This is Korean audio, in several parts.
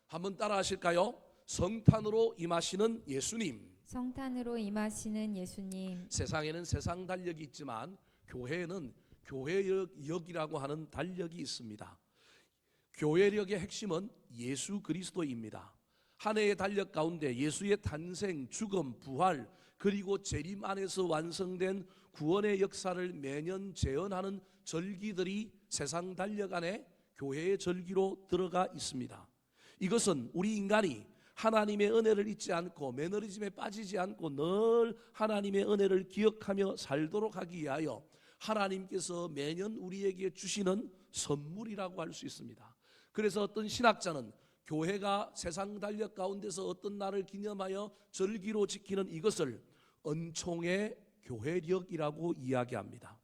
한번 따라 하실까요? 성탄으로 임하시는 예수님. 성탄으로 임하시는 예수님. 세상에는 세상 달력이 있지만 교회에는 교회력이라고 하는 달력이 있습니다. 교회력의 핵심은 예수 그리스도입니다. 한 해의 달력 가운데 예수의 탄생, 죽음, 부활, 그리고 재림 안에서 완성된 구원의 역사를 매년 재현하는 절기들이 세상 달력 안에 교회의 절기로 들어가 있습니다. 이것은 우리 인간이 하나님의 은혜를 잊지 않고 매너리즘에 빠지지 않고 늘 하나님의 은혜를 기억하며 살도록 하기 위하여 하나님께서 매년 우리에게 주시는 선물이라고 할 수 있습니다. 그래서 어떤 신학자는 교회가 세상 달력 가운데서 어떤 날을 기념하여 절기로 지키는 이것을 은총의 교회력이라고 이야기합니다.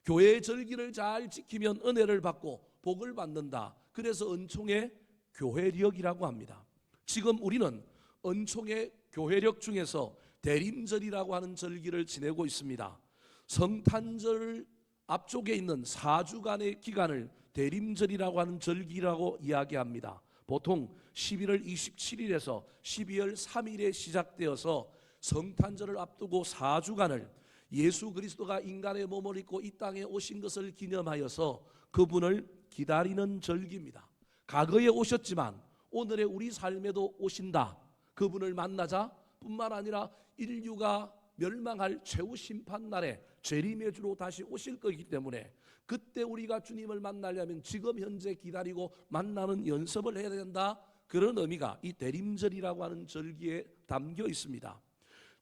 교회의 절기를 잘 지키면 은혜를 받고 복을 받는다. 그래서 은총의 교회력이라고 합니다. 지금 우리는 은총의 교회력 중에서 대림절이라고 하는 절기를 지내고 있습니다. 성탄절 앞쪽에 있는 4주간의 기간을 대림절이라고 하는 절기라고 이야기합니다. 보통 11월 27일에서 12월 3일에 시작되어서 성탄절을 앞두고 4주간을 예수 그리스도가 인간의 몸을 입고 이 땅에 오신 것을 기념하여서 그분을 기다리는 절기입니다. 과거에 오셨지만 오늘의 우리 삶에도 오신다. 그분을 만나자 뿐만 아니라 인류가 멸망할 최후 심판날에 재림의 주로 다시 오실 거기 때문에 그때 우리가 주님을 만나려면 지금 현재 기다리고 만나는 연습을 해야 된다. 그런 의미가 이 대림절이라고 하는 절기에 담겨 있습니다.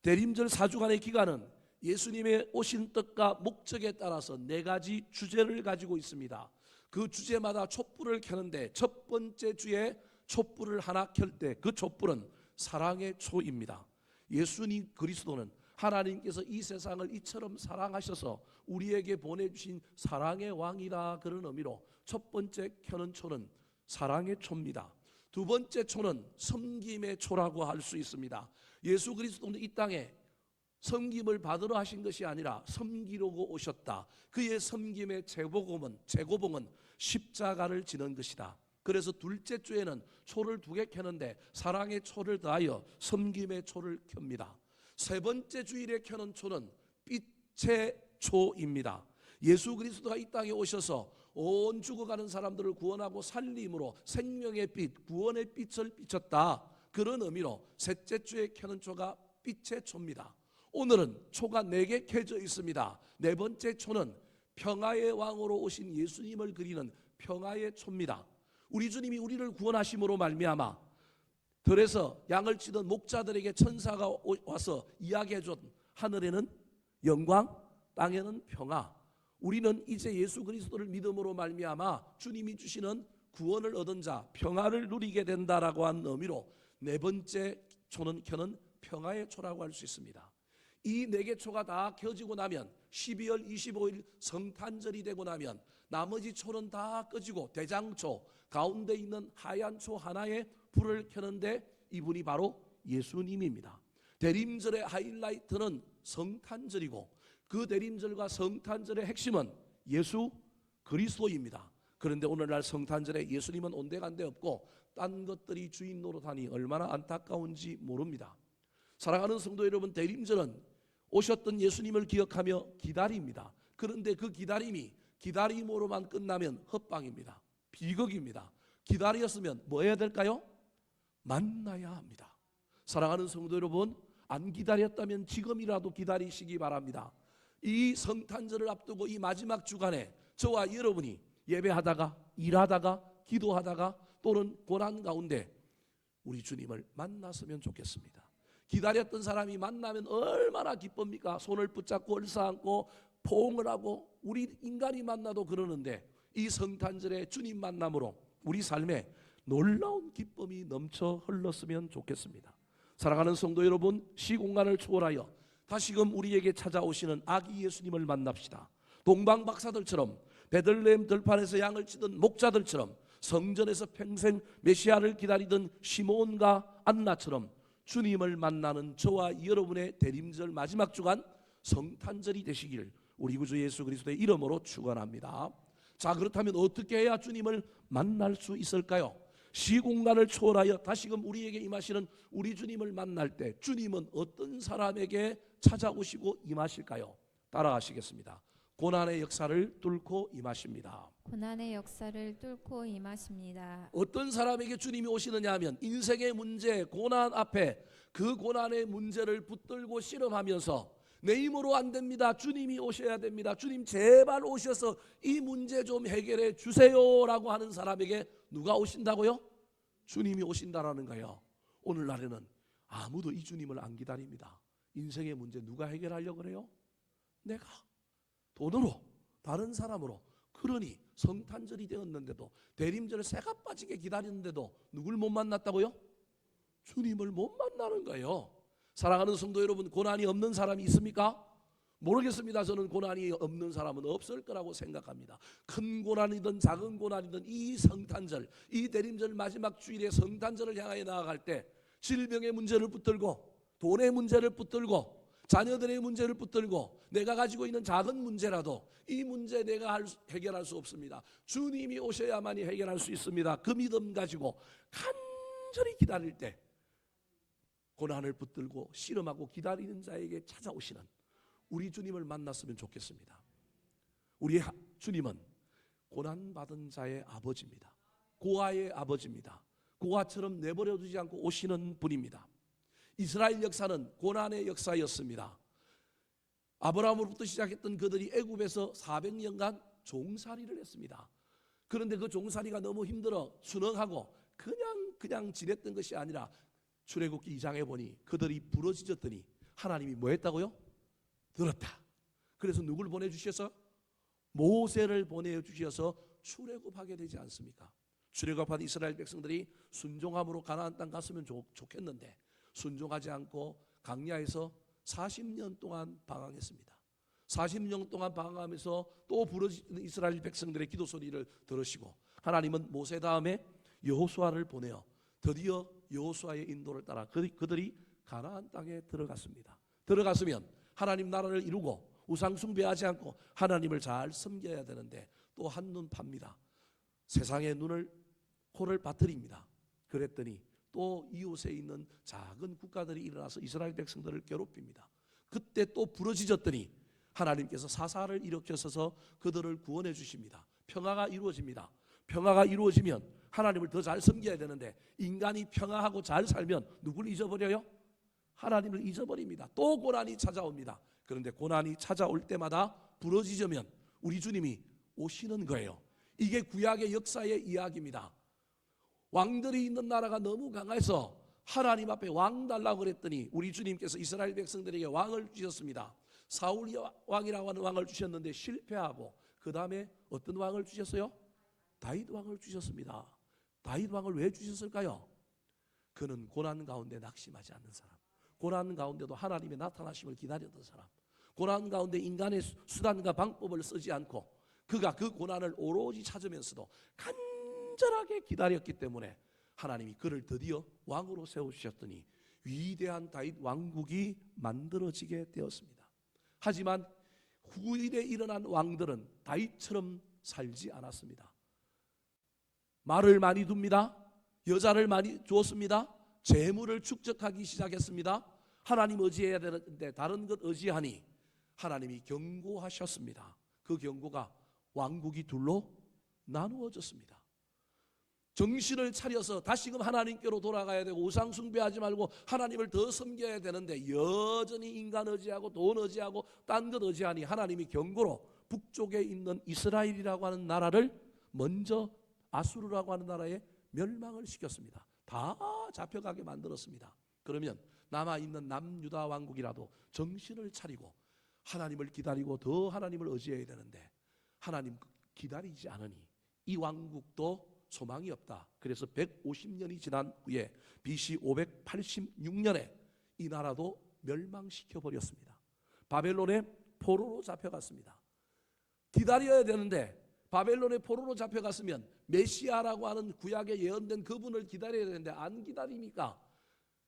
대림절 4주간의 기간은 예수님의 오신 뜻과 목적에 따라서 4가지 주제를 가지고 있습니다. 그 주제마다 촛불을 켜는데 첫 번째 주에 촛불을 하나 켤 때 그 촛불은 사랑의 초입니다. 예수님 그리스도는 하나님께서 이 세상을 이처럼 사랑하셔서 우리에게 보내주신 사랑의 왕이다. 그런 의미로 첫 번째 켜는 초는 사랑의 초입니다. 두 번째 초는 섬김의 초라고 할 수 있습니다. 예수 그리스도는 이 땅에 섬김을 받으러 하신 것이 아니라 섬기려고 오셨다. 그의 섬김의 제고봉은 십자가를 지는 것이다. 그래서 둘째 주에는 초를 2개 켜는데 사랑의 초를 더하여 섬김의 초를 켭니다. 세 번째 주일에 켜는 초는 빛의 초입니다. 예수 그리스도가 이 땅에 오셔서 온 죽어가는 사람들을 구원하고 살림으로 생명의 빛, 구원의 빛을 비쳤다. 그런 의미로 셋째 주에 켜는 초가 빛의 초입니다. 오늘은 초가 4개 켜져 있습니다. 네 번째 초는 평화의 왕으로 오신 예수님을 그리는 평화의 초입니다. 우리 주님이 우리를 구원하심으로 말미암아 들에서 양을 치던 목자들에게 천사가 와서 이야기해준 하늘에는 영광, 땅에는 평화. 우리는 이제 예수 그리스도를 믿음으로 말미암아 주님이 주시는 구원을 얻은 자, 평화를 누리게 된다라고 한 의미로 네 번째 초는 켜는 평화의 초라고 할 수 있습니다. 이 4개 초가 다 켜지고 나면 12월 25일 성탄절이 되고 나면 나머지 초는 다 꺼지고 대장초 가운데 있는 하얀 초 하나에 불을 켜는데 이분이 바로 예수님입니다. 대림절의 하이라이트는 성탄절이고 그 대림절과 성탄절의 핵심은 예수 그리스도입니다. 그런데 오늘날 성탄절에 예수님은 온데간데 없고 딴 것들이 주인 노릇하니 얼마나 안타까운지 모릅니다. 사랑하는 성도 여러분, 대림절은 오셨던 예수님을 기억하며 기다립니다. 그런데 그 기다림이 기다림으로만 끝나면 헛방입니다. 비극입니다. 기다렸으면 뭐 해야 될까요? 만나야 합니다. 사랑하는 성도 여러분, 안 기다렸다면 지금이라도 기다리시기 바랍니다. 이 성탄절을 앞두고 이 마지막 주간에 저와 여러분이 예배하다가 일하다가 기도하다가 또는 고난 가운데 우리 주님을 만났으면 좋겠습니다. 기다렸던 사람이 만나면 얼마나 기쁩니까? 손을 붙잡고 얼싸안고 포옹을 하고 우리 인간이 만나도 그러는데 이 성탄절에 주님 만남으로 우리 삶에 놀라운 기쁨이 넘쳐 흘렀으면 좋겠습니다. 사랑하는 성도 여러분, 시공간을 초월하여 다시금 우리에게 찾아오시는 아기 예수님을 만납시다. 동방박사들처럼 베들레헴 들판에서 양을 치던 목자들처럼 성전에서 평생 메시아를 기다리던 시몬과 안나처럼 주님을 만나는 저와 여러분의 대림절 마지막 주간 성탄절이 되시길 우리 구주 예수 그리스도의 이름으로 축원합니다. 자, 그렇다면 어떻게 해야 주님을 만날 수 있을까요? 시공간을 초월하여 다시금 우리에게 임하시는 우리 주님을 만날 때 주님은 어떤 사람에게 찾아오시고 임하실까요? 따라가시겠습니다. 고난의 역사를 뚫고 임하십니다. 고난의 역사를 뚫고 임하십니다. 어떤 사람에게 주님이 오시느냐 하면 인생의 문제, 고난 앞에 그 고난의 문제를 붙들고 씨름하면서 내 힘으로 안 됩니다. 주님이 오셔야 됩니다. 주님 제발 오셔서 이 문제 좀 해결해 주세요라고 하는 사람에게 누가 오신다고요? 주님이 오신다라는 거예요. 오늘날에는 아무도 이 주님을 안 기다립니다. 인생의 문제 누가 해결하려고 그래요? 내가 돈으로, 다른 사람으로. 그러니 성탄절이 되었는데도, 대림절 새가 빠지게 기다리는데도 누굴 못 만났다고요? 주님을 못 만나는 거예요. 사랑하는 성도 여러분, 고난이 없는 사람이 있습니까? 모르겠습니다. 저는 고난이 없는 사람은 없을 거라고 생각합니다. 큰 고난이든 작은 고난이든 이 성탄절, 이 대림절 마지막 주일에 성탄절을 향하여 나아갈 때 질병의 문제를 붙들고, 돈의 문제를 붙들고, 자녀들의 문제를 붙들고, 내가 가지고 있는 작은 문제라도 이 문제 내가 해결할 수 없습니다. 주님이 오셔야만이 해결할 수 있습니다. 그 믿음 가지고 간절히 기다릴 때 고난을 붙들고 씨름하고 기다리는 자에게 찾아오시는 우리 주님을 만났으면 좋겠습니다. 우리 주님은 고난받은 자의 아버지입니다. 고아의 아버지입니다. 고아처럼 내버려두지 않고 오시는 분입니다. 이스라엘 역사는 고난의 역사였습니다. 아브라함으로부터 시작했던 그들이 애굽에서 400년간 종살이를 했습니다. 그런데 그 종살이가 너무 힘들어 순응하고 그냥 지냈던 것이 아니라 출애굽기 2장에 보니 그들이 부러지졌더니 하나님이 뭐 했다고요? 들었다. 그래서 누굴 보내주셔서? 모세를 보내주셔서 출애굽하게 되지 않습니까? 출애굽한 이스라엘 백성들이 순종함으로 가나안 땅 갔으면 좋겠는데 순종하지 않고 광야에서 40년 동안 방황했습니다. 40년 동안 방황하면서 또 부러지는 이스라엘 백성들의 기도 소리를 들으시고 하나님은 모세 다음에 여호수아를 보내어 드디어 여호수아의 인도를 따라 그들이 가나안 땅에 들어갔습니다. 들어갔으면 하나님 나라를 이루고 우상 숭배하지 않고 하나님을 잘 섬겨야 되는데 또 한눈 팝니다. 세상의 코를 빠뜨립니다. 그랬더니 또 이웃에 있는 작은 국가들이 일어나서 이스라엘 백성들을 괴롭힙니다. 그때 또 부러지졌더니 하나님께서 사사를 일으켜서 그들을 구원해 주십니다. 평화가 이루어집니다. 평화가 이루어지면 하나님을 더 잘 섬겨야 되는데 인간이 평화하고 잘 살면 누굴 잊어버려요? 하나님을 잊어버립니다. 또 고난이 찾아옵니다. 그런데 고난이 찾아올 때마다 부러지면 우리 주님이 오시는 거예요. 이게 구약의 역사의 이야기입니다. 왕들이 있는 나라가 너무 강해서 하나님 앞에 왕 달라고 그랬더니 우리 주님께서 이스라엘 백성들에게 왕을 주셨습니다. 사울 왕이라고 하는 왕을 주셨는데 실패하고 그 다음에 어떤 왕을 주셨어요? 다윗 왕을 주셨습니다. 다윗 왕을 왜 주셨을까요? 그는 고난 가운데 낙심하지 않는 사람, 고난 가운데도 하나님의 나타나심을 기다렸던 사람, 고난 가운데 인간의 수단과 방법을 쓰지 않고 그가 그 고난을 오로지 찾으면서도 간절하게 기다렸기 때문에 하나님이 그를 드디어 왕으로 세우셨더니 위대한 다윗 왕국이 만들어지게 되었습니다. 하지만 후일에 일어난 왕들은 다윗처럼 살지 않았습니다. 말을 많이 둡니다. 여자를 많이 주었습니다. 재물을 축적하기 시작했습니다. 하나님 의지해야 되는데 다른 것 의지하니 하나님이 경고하셨습니다. 그 경고가 왕국이 둘로 나누어졌습니다. 정신을 차려서 다시금 하나님께로 돌아가야 되고 우상 숭배하지 말고 하나님을 더 섬겨야 되는데 여전히 인간 의지하고 돈 의지하고 딴 것 의지하니 하나님이 경고로 북쪽에 있는 이스라엘이라고 하는 나라를 먼저 아수르라고 하는 나라에 멸망을 시켰습니다. 다 잡혀가게 만들었습니다. 그러면 남아있는 남유다 왕국이라도 정신을 차리고 하나님을 기다리고 더 하나님을 의지해야 되는데 하나님 기다리지 않으니 이 왕국도 소망이 없다. 그래서 150년이 지난 후에 BC 586년에 이 나라도 멸망시켜 버렸습니다. 바벨론의 포로로 잡혀갔습니다. 기다려야 되는데 바벨론의 포로로 잡혀갔으면 메시아라고 하는 구약에 예언된 그분을 기다려야 되는데 안 기다리니까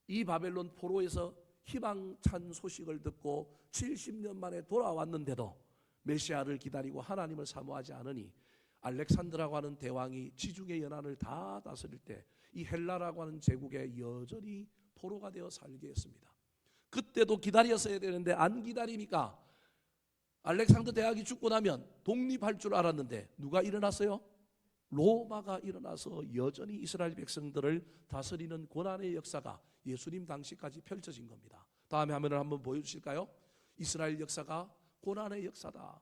이 바벨론 포로에서 희망찬 소식을 듣고 70년 만에 돌아왔는데도 메시아를 기다리고 하나님을 사모하지 않으니 알렉산드라고 하는 대왕이 지중해 연안을 다 다스릴 때 이 헬라라고 하는 제국에 여전히 포로가 되어 살게 했습니다. 그때도 기다렸어야 되는데 안 기다리니까 알렉산더 대왕이 죽고 나면 독립할 줄 알았는데 누가 일어났어요? 로마가 일어나서 여전히 이스라엘 백성들을 다스리는 고난의 역사가 예수님 당시까지 펼쳐진 겁니다. 다음에 화면을 한번 보여주실까요? 이스라엘 역사가 고난의 역사다.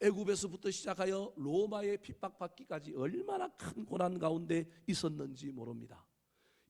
애굽에서부터 시작하여 로마의 핍박받기까지 얼마나 큰 고난 가운데 있었는지 모릅니다.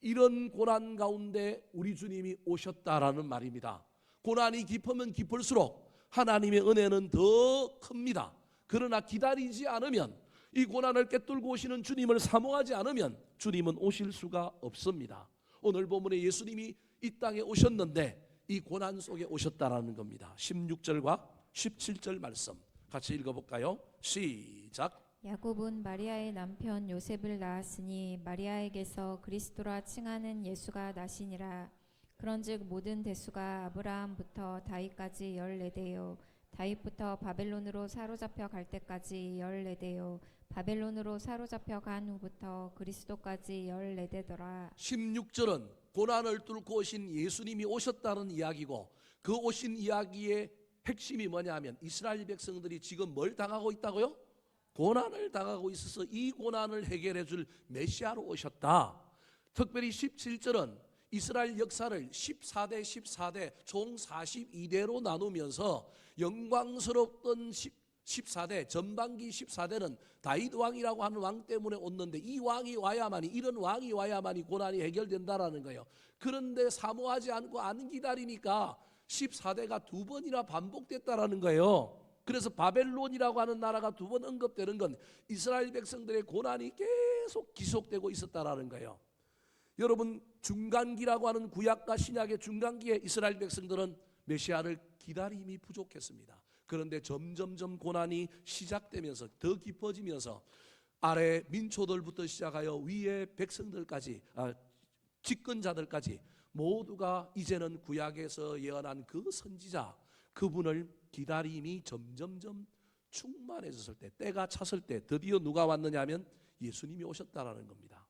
이런 고난 가운데 우리 주님이 오셨다라는 말입니다. 고난이 깊으면 깊을수록 하나님의 은혜는 더 큽니다. 그러나 기다리지 않으면, 이 고난을 꿰뚫고 오시는 주님을 사모하지 않으면 주님은 오실 수가 없습니다. 오늘 본문에 예수님이 이 땅에 오셨는데 이 고난 속에 오셨다라는 겁니다. 16절과 17절 말씀 같이 읽어볼까요? 시작. 야곱은 마리아의 남편 요셉을 낳았으니 마리아에게서 그리스도라 칭하는 예수가 나시니라. 그런즉 모든 대수가 아브라함부터 다윗까지 14대요 다윗부터 바벨론으로 사로잡혀 갈 때까지 14대요 바벨론으로 사로잡혀 간 후부터 그리스도까지 14대더라. 16절은 고난을 뚫고 오신 예수님이 오셨다는 이야기고, 그 오신 이야기의 핵심이 뭐냐면 이스라엘 백성들이 지금 뭘 당하고 있다고요? 고난을 당하고 있어서 이 고난을 해결해 줄 메시아로 오셨다. 특별히 17절은 이스라엘 역사를 14대 총 42대로 나누면서 영광스럽던 14대 전반기 14대는 다윗 왕이라고 하는 왕 때문에 왔는데 이 왕이 와야만이, 이런 왕이 와야만이 고난이 해결된다라는 거예요. 그런데 사모하지 않고 안 기다리니까 14대가 두 번이나 반복됐다라는 거예요. 그래서 바벨론이라고 하는 나라가 두 번 언급되는 건 이스라엘 백성들의 고난이 계속 지속되고 있었다라는 거예요. 여러분, 중간기라고 하는 구약과 신약의 중간기에 이스라엘 백성들은 메시아를 기다림이 부족했습니다. 그런데 점점점 고난이 시작되면서 더 깊어지면서 아래 민초들부터 시작하여 위에 백성들까지, 집권자들까지 모두가 이제는 구약에서 예언한 그 선지자, 그분을 기다림이 점점점 충만해졌을 때, 때가 찼을 때 드디어 누가 왔느냐 하면 예수님이 오셨다라는 겁니다.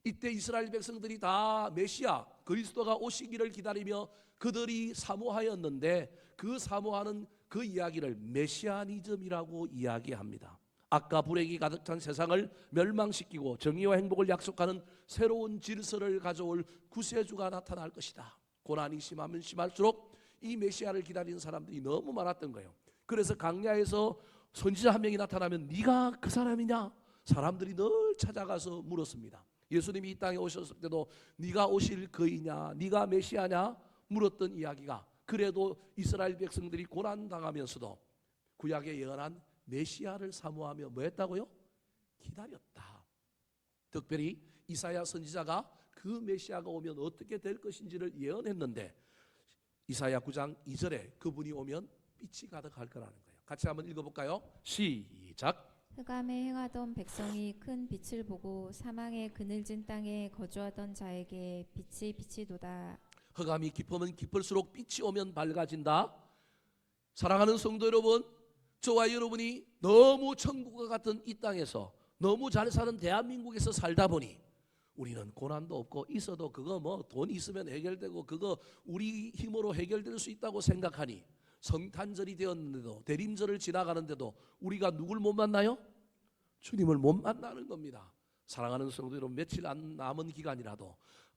이때 이스라엘 백성들이 다 메시아 그리스도가 오시기를 기다리며 그들이 사모하였는데, 그 사모하는 그 이야기를 메시아니즘이라고 이야기합니다. 악과 불행이 가득 찬 세상을 멸망시키고 정의와 행복을 약속하는 새로운 질서를 가져올 구세주가 나타날 것이다. 고난이 심하면 심할수록 이 메시아를 기다리는 사람들이 너무 많았던 거예요. 그래서 강야에서 선지자 한 명이 나타나면 네가 그 사람이냐? 사람들이 늘 찾아가서 물었습니다. 예수님이 이 땅에 오셨을 때도 네가 오실 그이냐? 네가 메시아냐? 물었던 이야기가, 그래도 이스라엘 백성들이 고난당하면서도 구약에 예언한 메시아를 사모하며 뭐 했다고요? 기다렸다. 특별히 이사야 선지자가 그 메시아가 오면 어떻게 될 것인지를 예언했는데 이사야 9장 2절에 그분이 오면 빛이 가득할 거라는 거예요. 같이 한번 읽어볼까요? 시작. 흑암에 행하던 백성이 큰 빛을 보고 사망의 그늘진 땅에 거주하던 자에게 빛이 비치도다. 흑암이 깊으면 깊을수록 빛이 오면 밝아진다. 사랑하는 성도 여러분, 저와 여러분이 너무 천국과 같은 이 땅에서 너무 잘 사는 대한민국에서 살다 보니 우리는 고난도 없고 있어도 그거 뭐 돈 있으면 해결되고 그거 우리 힘으로 해결될 수 있다고 생각하니 성탄절이 되었는데도, 대림절을 지나가는데도 우리가 누굴 못 만나요? 주님을 못 만나는 겁니다. 사랑하는 성도 여러분, 며칠 안 남은 기간이라도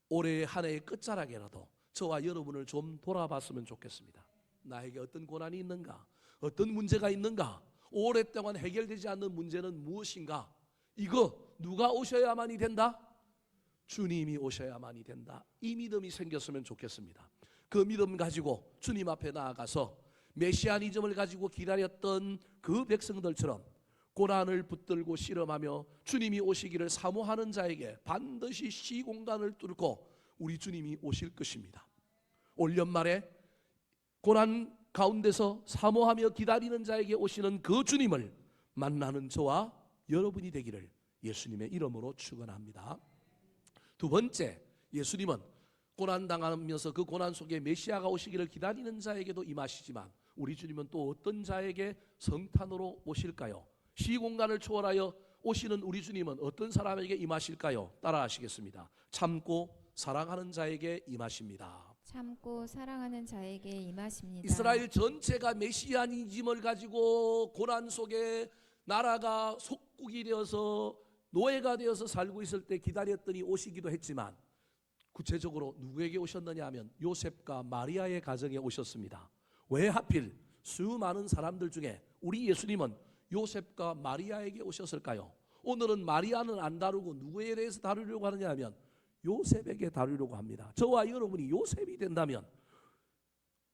올해 한 해의 끝자락이라도 저와 여러분을 좀 돌아봤으면 좋겠습니다. 나에게 어떤 고난이 있는가? 어떤 문제가 있는가? 오랫동안 해결되지 않는 문제는 무엇인가? 이거 누가 오셔야만이 된다? 주님이 오셔야만이 된다. 이 믿음이 생겼으면 좋겠습니다. 그 믿음 가지고 주님 앞에 나아가서 메시아니즘을 가지고 기다렸던 그 백성들처럼 고난을 붙들고 씨름하며 주님이 오시기를 사모하는 자에게 반드시 시공간을 뚫고 우리 주님이 오실 것입니다. 올 연말에 고난 가운데서 사모하며 기다리는 자에게 오시는 그 주님을 만나는 저와 여러분이 되기를 예수님의 이름으로 축원합니다. 두 번째, 예수님은 고난당하면서 그 고난 속에 메시아가 오시기를 기다리는 자에게도 임하시지만 우리 주님은 또 어떤 자에게 성탄으로 오실까요? 시공간을 초월하여 오시는 우리 주님은 어떤 사람에게 임하실까요? 따라하시겠습니다. 참고 사랑하는 자에게 임하십니다. 참고 사랑하는 자에게 임하십니다. 이스라엘 전체가 메시아니즘을 가지고 고난 속에 나라가 속국이 되어서 노예가 되어서 살고 있을 때 기다렸더니 오시기도 했지만 구체적으로 누구에게 오셨느냐 하면 요셉과 마리아의 가정에 오셨습니다. 왜 하필 수많은 사람들 중에 우리 예수님은 요셉과 마리아에게 오셨을까요? 오늘은 마리아는 안 다루고 누구에 대해서 다루려고 하느냐 하면 요셉에게 다루려고 합니다. 저와 여러분이 요셉이 된다면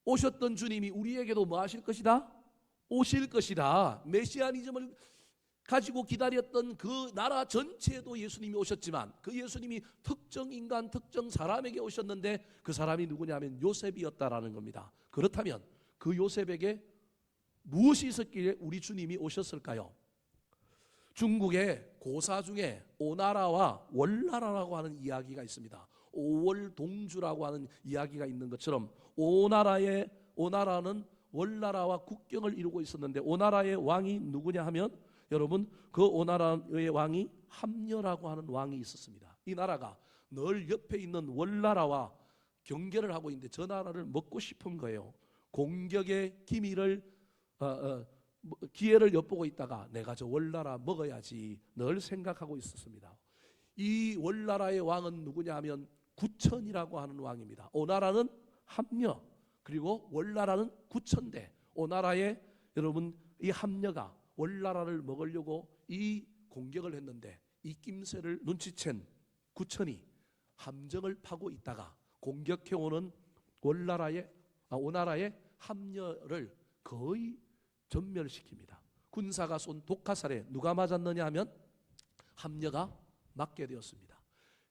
오셨던 주님이 우리에게도 뭐 하실 것이다? 오실 것이다. 메시아니즘을 가지고 기다렸던 그 나라 전체에도 예수님이 오셨지만 그 예수님이 특정 인간, 특정 사람에게 오셨는데 그 사람이 누구냐면 요셉이었다라는 겁니다. 그렇다면 그 요셉에게 무엇이 있었기에 우리 주님이 오셨을까요? 중국의 고사 중에 오나라와 월나라라고 하는 이야기가 있습니다. 오월동주라고 하는 이야기가 있는 것처럼 오나라는 월나라와 국경을 이루고 있었는데 오나라의 왕이 누구냐 하면 여러분 그 오나라의 왕이 함녀라고 하는 왕이 있었습니다. 이 나라가 늘 옆에 있는 월나라와 경계를 하고 있는데 저 나라를 먹고 싶은 거예요. 공격의 기회를 엿보고 있다가 내가 저 월나라 먹어야지 늘 생각하고 있었습니다. 이 월나라의 왕은 누구냐 하면 구천이라고 하는 왕입니다. 오나라는 함녀 그리고 월나라는 구천대. 오나라의 여러분 이 함녀가 월나라를 먹으려고 이 공격을 했는데 이 낌새를 눈치챈 구천이 함정을 파고 있다가 공격해오는 오나라의 함녀를 거의 전멸시킵니다. 군사가 쏜 독화살에 누가 맞았느냐 하면 함녀가 맞게 되었습니다.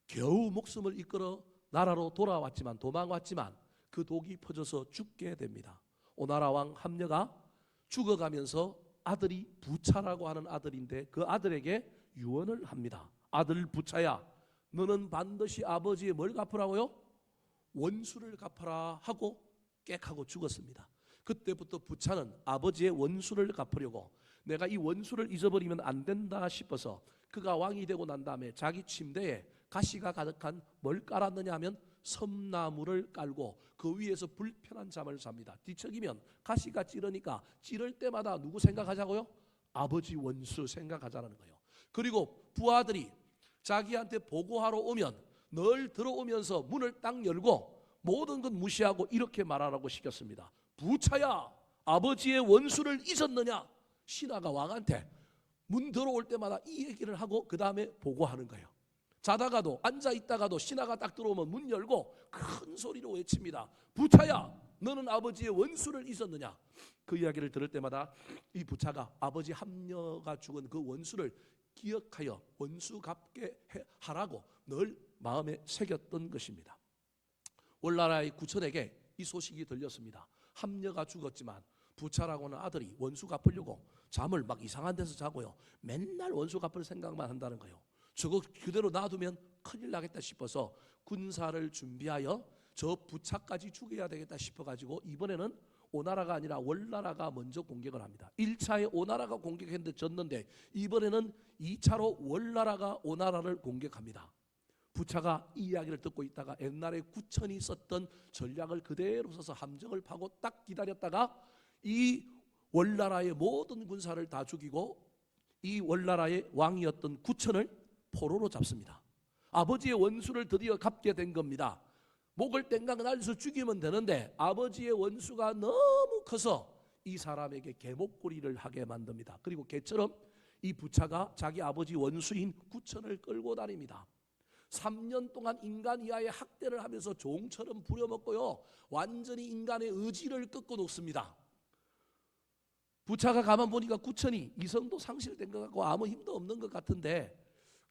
겨우 목숨을 이끌어 나라로 돌아왔지만 도망왔지만 그 독이 퍼져서 죽게 됩니다. 오나라 왕 함녀가 죽어가면서 아들이 부차라고 하는 아들인데 그 아들에게 유언을 합니다. 아들 부차야, 너는 반드시 아버지의 뭘 갚으라고요? 원수를 갚아라 하고 꽥하고 죽었습니다. 그때부터 부차는 아버지의 원수를 갚으려고 내가 이 원수를 잊어버리면 안 된다 싶어서 그가 왕이 되고 난 다음에 자기 침대에 가시가 가득한 뭘 깔았느냐 하면 섬나무를 깔고 그 위에서 불편한 잠을 잡니다. 뒤척이면 가시가 찌르니까 찌를 때마다 누구 생각하자고요? 아버지 원수 생각하자는 거예요. 그리고 부하들이 자기한테 보고하러 오면 늘 들어오면서 문을 딱 열고 모든 것 무시하고 이렇게 말하라고 시켰습니다. 부차야, 아버지의 원수를 잊었느냐? 신하가 왕한테 문 들어올 때마다 이 얘기를 하고 그 다음에 보고하는 거예요. 자다가도 앉아있다가도 신하가 딱 들어오면 문 열고 큰 소리로 외칩니다. 부차야, 너는 아버지의 원수를 잊었느냐? 그 이야기를 들을 때마다 이 부차가 아버지 함녀가 죽은 그 원수를 기억하여 원수 갚게 하라고 늘 마음에 새겼던 것입니다. 월나라의 구천에게 이 소식이 들렸습니다. 함녀가 죽었지만 부차라고 하는 아들이 원수 갚으려고 잠을 막 이상한 데서 자고요. 맨날 원수 갚을 생각만 한다는 거예요. 저거 그대로 놔두면 큰일 나겠다 싶어서 군사를 준비하여 저 부차까지 죽여야 되겠다 싶어가지고 이번에는 오나라가 아니라 월나라가 먼저 공격을 합니다. 1차에 오나라가 공격했는데 졌는데 이번에는 2차로 월나라가 오나라를 공격합니다. 부차가 이 이야기를 듣고 있다가 옛날에 구천이 썼던 전략을 그대로 써서 함정을 파고 딱 기다렸다가 이 월나라의 모든 군사를 다 죽이고 이 월나라의 왕이었던 구천을 포로로 잡습니다. 아버지의 원수를 드디어 갚게 된 겁니다. 목을 땡강 날려서 죽이면 되는데 아버지의 원수가 너무 커서 이 사람에게 개목걸이를 하게 만듭니다. 그리고 개처럼 이 부차가 자기 아버지 원수인 구천을 끌고 다닙니다. 3년 동안 인간 이하의 학대를 하면서 종처럼 부려먹고요. 완전히 인간의 의지를 꺾어 놓습니다. 부차가 가만 보니까 구천이 이성도 상실된 것 같고 아무 힘도 없는 것 같은데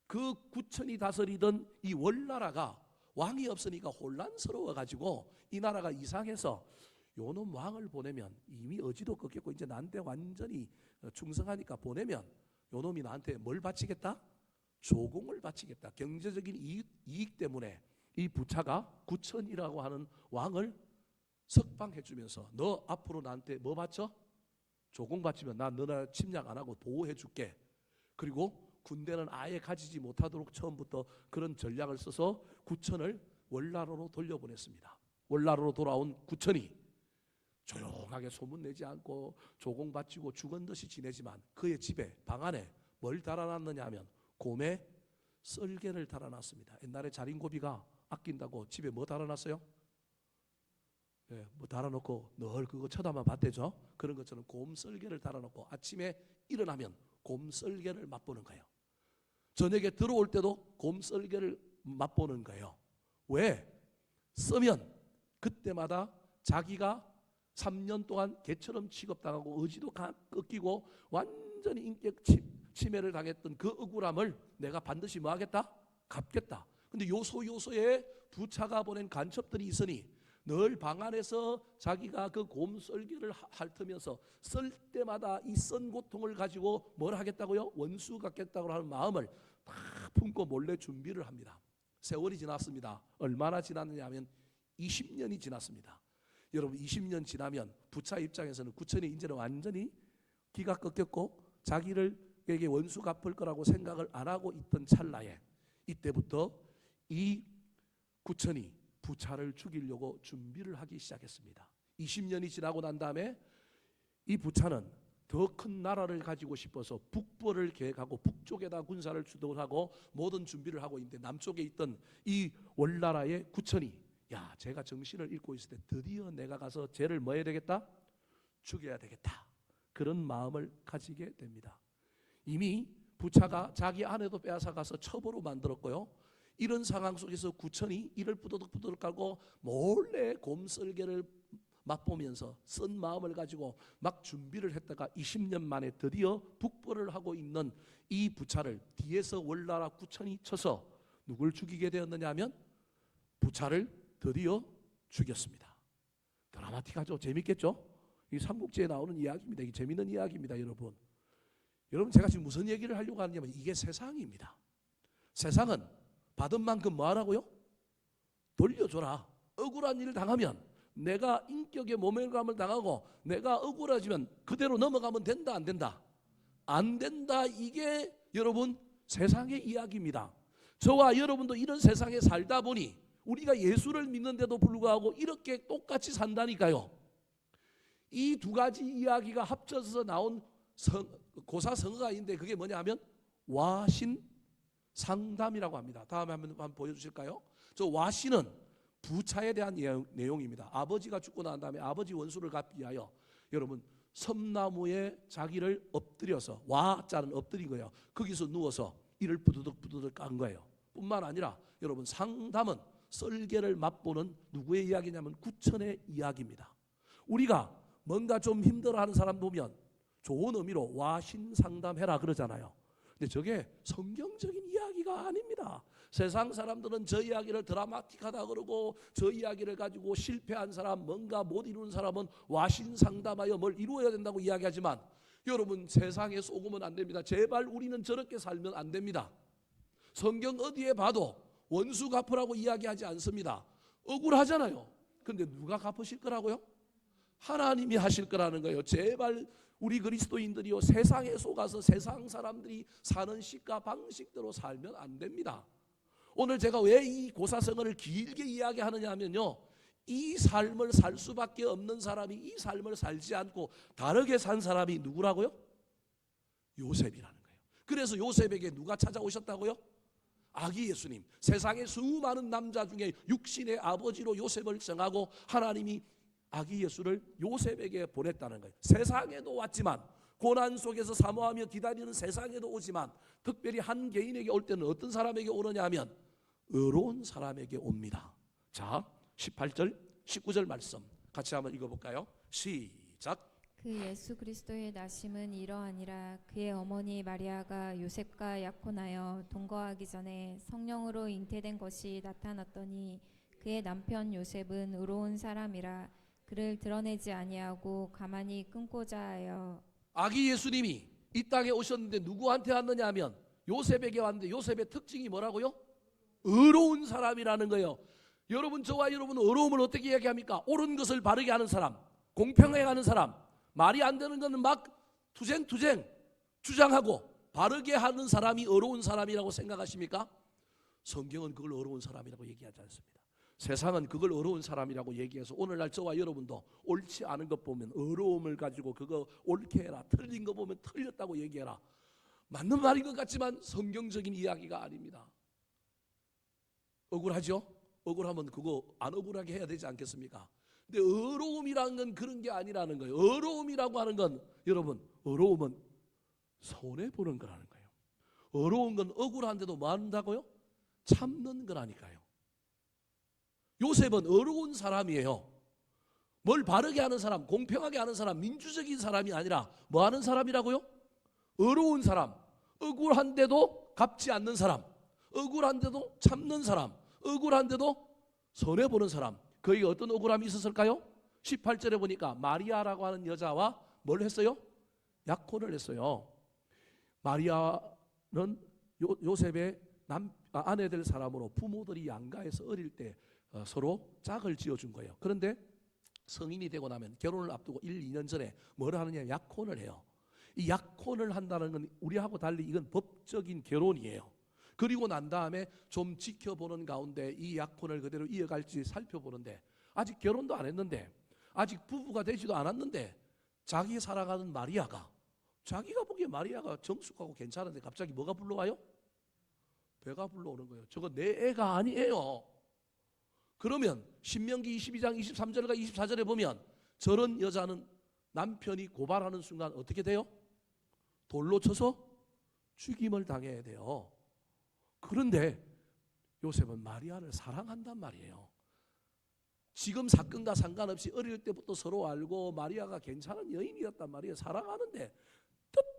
그 구천이 다스리던 이 월나라가 왕이 없으니까 혼란스러워 가지고 이 나라가 이상해서 요놈 왕을 보내면 이미 의지도 꺾였고 이제 나한테 완전히 충성하니까 보내면 요놈이 나한테 뭘 바치겠다? 조공을 바치겠다. 경제적인 이익 때문에 이 부차가 구천이라고 하는 왕을 석방해 주면서 너 앞으로 나한테 뭐 바쳐? 조공 바치면 나 너나 침략 안 하고 보호해 줄게. 그리고 군대는 아예 가지지 못하도록 처음부터 그런 전략을 써서 구천을 월나라로 돌려보냈습니다. 월나라로 돌아온 구천이 조용하게 소문내지 않고 조공바치고 죽은 듯이 지내지만 그의 집에 방 안에 뭘 달아놨느냐 하면 곰의 썰개를 달아놨습니다. 옛날에 자린고비가 아낀다고 집에 뭐 달아놨어요? 뭐 달아놓고 늘 그거 쳐다만 봤대죠. 그런 것처럼 곰 썰개를 달아놓고 아침에 일어나면 곰 썰개를 맛보는 거예요. 저녁에 들어올 때도 곰 썰개를 맛보는 거예요. 왜? 쓰면 그때마다 자기가 3년 동안 개처럼 취급당하고 의지도 꺾이고 완전히 인격 침해를 당했던 그 억울함을 내가 반드시 뭐 하겠다? 갚겠다. 근데 요소요소에 부차가 보낸 간첩들이 있으니 늘 방 안에서 자기가 그 곰 썰기를 핥으면서 썰 때마다 이 썬 고통을 가지고 뭘 하겠다고요? 원수 갖겠다고 하는 마음을 다 품고 몰래 준비를 합니다. 세월이 지났습니다. 얼마나 지났느냐 하면 20년이 지났습니다. 여러분 20년 지나면 부차 입장에서는 구천이 이제는 완전히 기가 꺾였고 자기를에게 원수 갚을 거라고 생각을 안 하고 있던 찰나에 이때부터 이 구천이 부차를 죽이려고 준비를 하기 시작했습니다. 20년이 지나고 난 다음에 이 부차는 더 큰 나라를 가지고 싶어서 북벌을 계획하고 북쪽에다 군사를 주도하고 모든 준비를 하고 있는데 남쪽에 있던 이 월나라의 구천이 야, 제가 정신을 잃고 있을 때 드디어 내가 가서 쟤를 뭐 해야 되겠다? 죽여야 되겠다. 그런 마음을 가지게 됩니다. 이미 부차가 자기 아내도 빼앗아가서 첩으로 만들었고요. 이런 상황 속에서 구천이 이를 부드덕부드덕 깔고 몰래 곰썰개를 맛보면서 쓴 마음을 가지고 막 준비를 했다가 20년 만에 드디어 북벌을 하고 있는 이 부차를 뒤에서 월나라 구천이 쳐서 누굴 죽이게 되었느냐 하면 부차를 드디어 죽였습니다. 드라마틱하죠? 재밌겠죠? 이 삼국지에 나오는 이야기입니다. 이게 재밌는 이야기입니다, 여러분. 여러분 제가 지금 무슨 얘기를 하려고 하냐면 이게 세상입니다. 세상은 받은 만큼 뭐 하라고요? 돌려줘라. 억울한 일을 당하면 내가 인격의 모멸감을 당하고 내가 억울해지면 그대로 넘어가면 된다 안 된다? 안 된다. 이게 여러분 세상의 이야기입니다. 저와 여러분도 이런 세상에 살다 보니 우리가 예수를 믿는데도 불구하고 이렇게 똑같이 산다니까요. 이 두 가지 이야기가 합쳐서 나온 고사성어가 있는데 그게 뭐냐 하면 와신 상담이라고 합니다. 다음에 한번 보여주실까요? 저 와신은 부차에 대한 내용입니다. 아버지가 죽고 난 다음에 아버지 원수를 갚기 위하여 여러분 섬나무에 자기를 엎드려서 와자는 엎드린 거예요. 거기서 누워서 이를 부드덕부드덕 깐 거예요. 뿐만 아니라 여러분 상담은 썰개를 맛보는 누구의 이야기냐면 구천의 이야기입니다. 우리가 뭔가 좀 힘들어하는 사람 보면 좋은 의미로 와신 상담해라 그러잖아요. 근데 저게 성경적인 이야기가 아닙니다. 세상 사람들은 저 이야기를 드라마틱하다 그러고 저 이야기를 가지고 실패한 사람, 뭔가 못 이루는 사람은 와신 상담하여 뭘 이루어야 된다고 이야기하지만 여러분 세상에 속으면 안 됩니다. 제발 우리는 저렇게 살면 안 됩니다. 성경 어디에 봐도 원수 갚으라고 이야기하지 않습니다. 억울하잖아요. 근데 누가 갚으실 거라고요? 하나님이 하실 거라는 거예요. 제발 우리 그리스도인들이요 세상에 속아서 세상 사람들이 사는 식과 방식대로 살면 안 됩니다. 오늘 제가 왜 이 고사성어를 길게 이야기하느냐 하면요, 이 삶을 살 수밖에 없는 사람이 이 삶을 살지 않고 다르게 산 사람이 누구라고요? 요셉이라는 거예요. 그래서 요셉에게 누가 찾아오셨다고요? 아기 예수님. 세상의 수많은 남자 중에 육신의 아버지로 요셉을 정하고 하나님이 아기 예수를 요셉에게 보냈다는 거예요. 세상에도 왔지만 고난 속에서 사모하며 기다리는 세상에도 오지만 특별히 한 개인에게 올 때는 어떤 사람에게 오느냐 하면 의로운 사람에게 옵니다. 자, 18절 19절 말씀 같이 한번 읽어볼까요? 시작. 그 예수 그리스도의 나심은 이러하니라. 그의 어머니 마리아가 요셉과 약혼하여 동거하기 전에 성령으로 잉태된 것이 나타났더니 그의 남편 요셉은 의로운 사람이라. 그를 드러내지 아니하고 가만히 끊고자 하여. 아기 예수님이 이 땅에 오셨는데 누구한테 왔느냐 하면 요셉에게 왔는데 요셉의 특징이 뭐라고요? 의로운 사람이라는 거예요. 여러분 저와 여러분은 의로움을 어떻게 이야기합니까? 옳은 것을 바르게 하는 사람, 공평하게 하는 사람, 말이 안 되는 것은 막 투쟁 주장하고 바르게 하는 사람이 어려운 사람이라고 생각하십니까? 성경은 그걸 어려운 사람이라고 얘기하지 않습니다. 세상은 그걸 어려운 사람이라고 얘기해서 오늘날 저와 여러분도 옳지 않은 것 보면 어려움을 가지고 그거 옳게 해라, 틀린 거 보면 틀렸다고 얘기해라. 맞는 말인 것 같지만 성경적인 이야기가 아닙니다. 억울하죠? 억울하면 그거 안 억울하게 해야 되지 않겠습니까? 근데 어려움이라는 건 그런 게 아니라는 거예요. 어려움이라고 하는 건 여러분, 어려움은 손해보는 거라는 거예요. 어려운 건 억울한데도 뭐 한다고요? 참는 거라니까요. 요셉은 어려운 사람이에요. 뭘 바르게 하는 사람, 공평하게 하는 사람, 민주적인 사람이 아니라 뭐 하는 사람이라고요? 어려운 사람, 억울한데도 갚지 않는 사람, 억울한데도 참는 사람, 억울한데도 손해보는 사람. 그에게 어떤 억울함이 있었을까요? 18절에 보니까 마리아라고 하는 여자와 뭘 했어요? 약혼을 했어요. 마리아는 요셉의 아내 될 사람으로 부모들이 양가해서 어릴 때 서로 짝을 지어준 거예요. 그런데 성인이 되고 나면 결혼을 앞두고 1, 2년 전에 뭘 하느냐? 약혼을 해요. 이 약혼을 한다는 건 우리하고 달리 이건 법적인 결혼이에요. 그리고 난 다음에 좀 지켜보는 가운데 이 약혼을 그대로 이어갈지 살펴보는데 아직 결혼도 안 했는데 아직 부부가 되지도 않았는데 자기 살아가는 마리아가 자기가 보기에 마리아가 정숙하고 괜찮은데 갑자기 뭐가 불러와요? 배가 불러오는 거예요. 저거 내 애가 아니에요. 그러면 신명기 22장 23절과 24절에 보면 저런 여자는 남편이 고발하는 순간 어떻게 돼요? 돌로 쳐서 죽임을 당해야 돼요. 그런데 요셉은 마리아를 사랑한단 말이에요. 지금 사건과 상관없이 어릴 때부터 서로 알고 마리아가 괜찮은 여인이었단 말이에요. 사랑하는데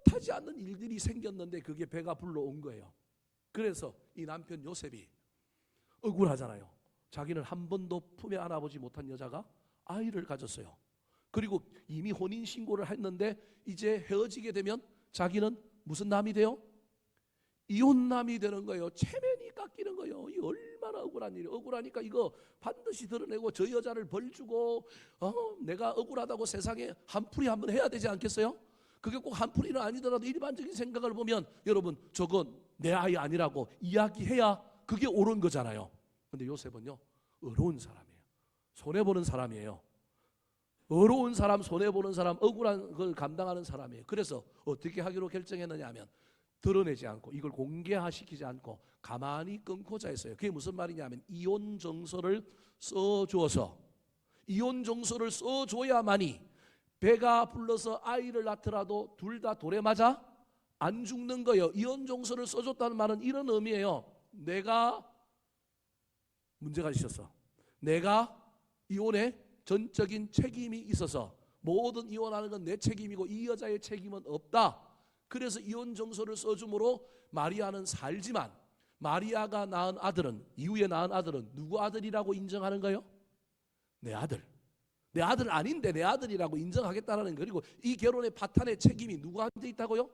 뜻하지 않는 일들이 생겼는데 그게 배가 불러온 거예요. 그래서 이 남편 요셉이 억울하잖아요. 자기는 한 번도 품에 안아보지 못한 여자가 아이를 가졌어요. 그리고 이미 혼인신고를 했는데 이제 헤어지게 되면 자기는 무슨 남이 돼요? 이혼남이 되는 거예요. 체면이 깎이는 거예요. 이 얼마나 억울한 일이에요. 억울하니까 이거 반드시 드러내고 저 여자를 벌주고 내가 억울하다고 세상에 한풀이 한번 해야 되지 않겠어요? 그게 꼭 한풀이는 아니더라도 일반적인 생각을 보면 여러분 저건 내 아이 아니라고 이야기해야 그게 옳은 거잖아요. 근데 요셉은요 어려운 사람이에요. 손해보는 사람이에요. 어려운 사람, 손해보는 사람, 억울한 걸 감당하는 사람이에요. 그래서 어떻게 하기로 결정했느냐 하면 드러내지 않고 이걸 공개화시키지 않고 가만히 끊고자 했어요. 그게 무슨 말이냐면 이혼 정서를 써주어서 이혼 정서를 써줘야만이 배가 불러서 아이를 낳더라도 둘 다 돌에 맞아 안 죽는 거예요. 이혼 정서를 써줬다는 말은 이런 의미예요. 내가 문제가 있었어. 내가 이혼에 전적인 책임이 있어서 모든 이혼하는 건 내 책임이고 이 여자의 책임은 없다. 그래서 이혼 정서를 써줌으로 마리아는 살지만 마리아가 낳은 아들은 이후에 낳은 아들은 누구 아들이라고 인정하는 거예요? 내 아들. 내 아들 아닌데 내 아들이라고 인정하겠다라는. 그리고 이 결혼의 바탕의 책임이 누구한테 있다고요?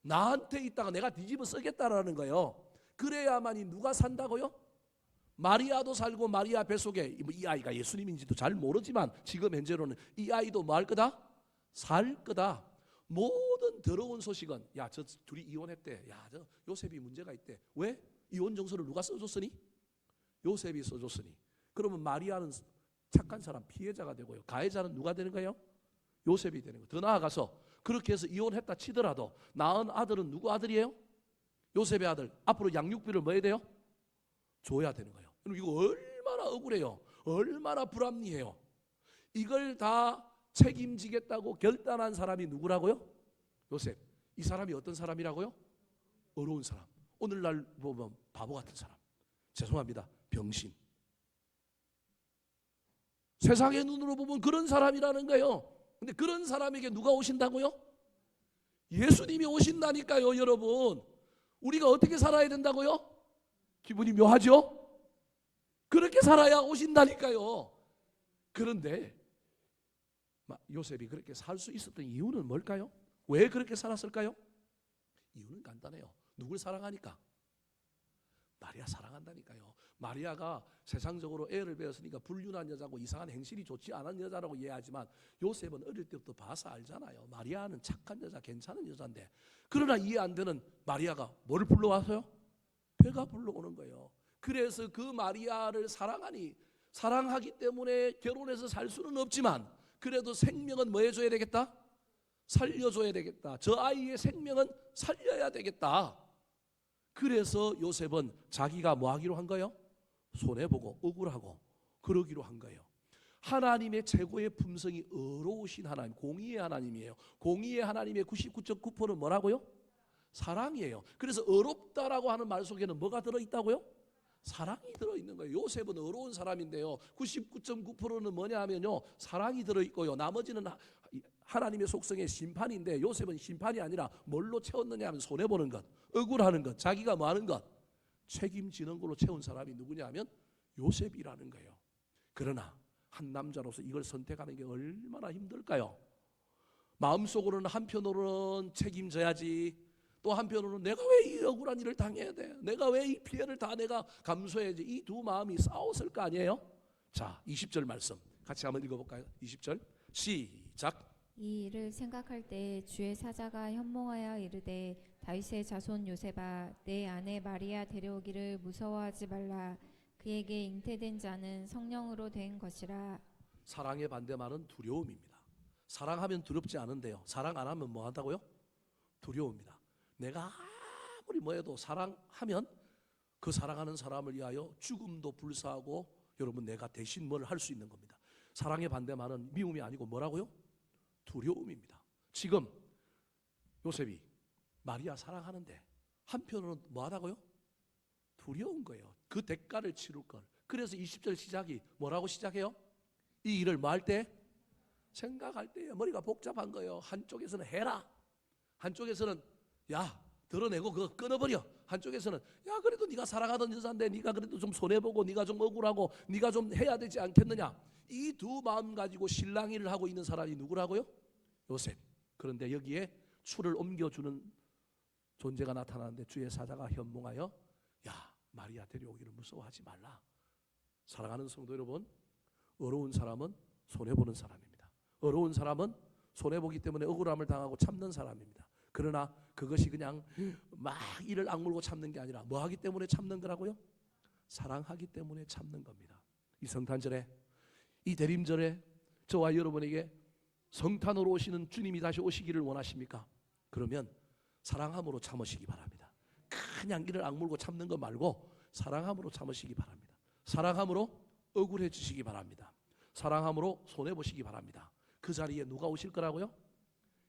나한테 있다가 내가 뒤집어 쓰겠다라는 거예요. 그래야만이 누가 산다고요? 마리아도 살고 마리아 뱃속에 이 아이가 예수님인지도 잘 모르지만 지금 현재로는 이 아이도 뭐 할 거다? 살 거다. 모든 더러운 소식은 야 저 둘이 이혼했대. 야 저 요셉이 문제가 있대. 왜? 이혼 정서를 누가 써줬으니? 요셉이 써줬으니. 그러면 마리아는 착한 사람 피해자가 되고요. 가해자는 누가 되는 거예요? 요셉이 되는 거예요. 더 나아가서 그렇게 해서 이혼했다 치더라도 낳은 아들은 누구 아들이에요? 요셉의 아들. 앞으로 양육비를 뭐 해야 돼요? 줘야 되는 거예요. 이거 얼마나 억울해요. 얼마나 불합리해요. 이걸 다 책임지겠다고 결단한 사람이 누구라고요? 요셉. 이 사람이 어떤 사람이라고요? 어려운 사람. 오늘날 보면 바보 같은 사람. 죄송합니다. 병신. 세상의 눈으로 보면 그런 사람이라는 거예요. 근데 그런 사람에게 누가 오신다고요? 예수님이 오신다니까요, 여러분. 우리가 어떻게 살아야 된다고요? 기분이 묘하죠? 그렇게 살아야 오신다니까요. 그런데 요셉이 그렇게 살 수 있었던 이유는 뭘까요? 왜 그렇게 살았을까요? 이유는 간단해요. 누굴 사랑하니까? 마리아 사랑한다니까요. 마리아가 세상적으로 애를 배웠으니까 불륜한 여자고 이상한 행실이 좋지 않은 여자라고 이해하지만 요셉은 어릴 때부터 봐서 알잖아요. 마리아는 착한 여자, 괜찮은 여자인데. 그러나 이해 안 되는 마리아가 뭐를 불러와서요? 배가 불러오는 거예요. 그래서 그 마리아를 사랑하기 때문에 결혼해서 살 수는 없지만 그래도 생명은 뭐 해줘야 되겠다? 살려줘야 되겠다. 저 아이의 생명은 살려야 되겠다. 그래서 요셉은 자기가 뭐 하기로 한 거예요? 손해보고 억울하고 그러기로 한 거예요. 하나님의 최고의 품성이 의로우신 하나님, 공의의 하나님이에요. 공의의 하나님의 99.9%는 뭐라고요? 사랑이에요. 그래서 의롭다라고 하는 말 속에는 뭐가 들어있다고요? 사랑이 들어있는 거예요. 요셉은 의로운 사람인데요, 99.9%는 뭐냐 하면요, 사랑이 들어있고요, 나머지는 하나님의 속성의 심판인데, 요셉은 심판이 아니라 뭘로 채웠느냐 하면 손해보는 것, 억울하는 것, 자기가 뭐하는 것, 책임지는 걸로 채운 사람이 누구냐 하면 요셉이라는 거예요. 그러나 한 남자로서 이걸 선택하는 게 얼마나 힘들까요? 마음속으로는 한편으로는 책임져야지, 또 한편으로는 내가 왜 이 억울한 일을 당해야 돼, 내가 왜 이 피해를 다 내가 감수해야지, 이 두 마음이 싸웠을 거 아니에요? 자, 20절 말씀 같이 한번 읽어볼까요? 20절 시작. 이 일을 생각할 때 주의 사자가 현몽하여 이르되 다윗의 자손 요셉아, 내 아내 마리아 데려오기를 무서워하지 말라. 그에게 잉태된 자는 성령으로 된 것이라. 사랑의 반대말은 두려움입니다. 사랑하면 두렵지 않은데요, 사랑 안 하면 뭐 한다고요? 두려움입니다. 내가 아무리 뭐 해도 사랑하면 그 사랑하는 사람을 위하여 죽음도 불사하고, 여러분, 내가 대신 뭘 할 수 있는 겁니다. 사랑의 반대말은 미움이 아니고 뭐라고요? 두려움입니다. 지금 요셉이 마리아 사랑하는데 한편으로는 뭐 하다고요? 두려운 거예요. 그 대가를 치를 걸. 그래서 20절 시작이 뭐라고 시작해요? 이 일을 뭐 할 때? 생각할 때에 머리가 복잡한 거예요. 한쪽에서는 해라, 한쪽에서는 야 드러내고 그거 끊어버려, 한쪽에서는 야 그래도 네가 사랑하던 여자인데 네가 그래도 좀 손해보고 네가 좀 억울하고 네가 좀 해야 되지 않겠느냐. 이 두 마음 가지고 실랑이를 하고 있는 사람이 누구라고요? 요셉. 그런데 여기에 추를 옮겨주는 존재가 나타나는데 주의 사자가 현몽하여 야 마리아 데려오기를 무서워하지 말라. 사랑하는 성도 여러분, 어려운 사람은 손해보는 사람입니다. 어려운 사람은 손해보기 때문에 억울함을 당하고 참는 사람입니다. 그러나 그것이 그냥 막 이를 악물고 참는 게 아니라 뭐 하기 때문에 참는 거라고요? 사랑하기 때문에 참는 겁니다. 이 성탄절에, 이 대림절에 저와 여러분에게 성탄으로 오시는 주님이 다시 오시기를 원하십니까? 그러면 사랑함으로 참으시기 바랍니다. 그냥 이를 악물고 참는 거 말고 사랑함으로 참으시기 바랍니다. 사랑함으로 억울해지시기 바랍니다. 사랑함으로 손해보시기 바랍니다. 그 자리에 누가 오실 거라고요?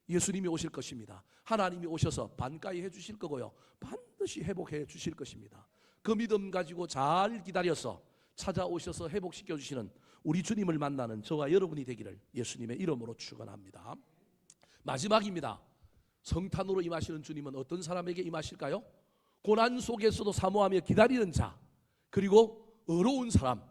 예수님이 오실 것입니다. 하나님이 오셔서 반가이 해주실 거고요, 반드시 회복해 주실 것입니다. 그 믿음 가지고 잘 기다려서 찾아오셔서 회복시켜 주시는 우리 주님을 만나는 저와 여러분이 되기를 예수님의 이름으로 축원합니다. 마지막입니다. 성탄으로 임하시는 주님은 어떤 사람에게 임하실까요? 고난 속에서도 사모하며 기다리는 자, 그리고 어려운 사람,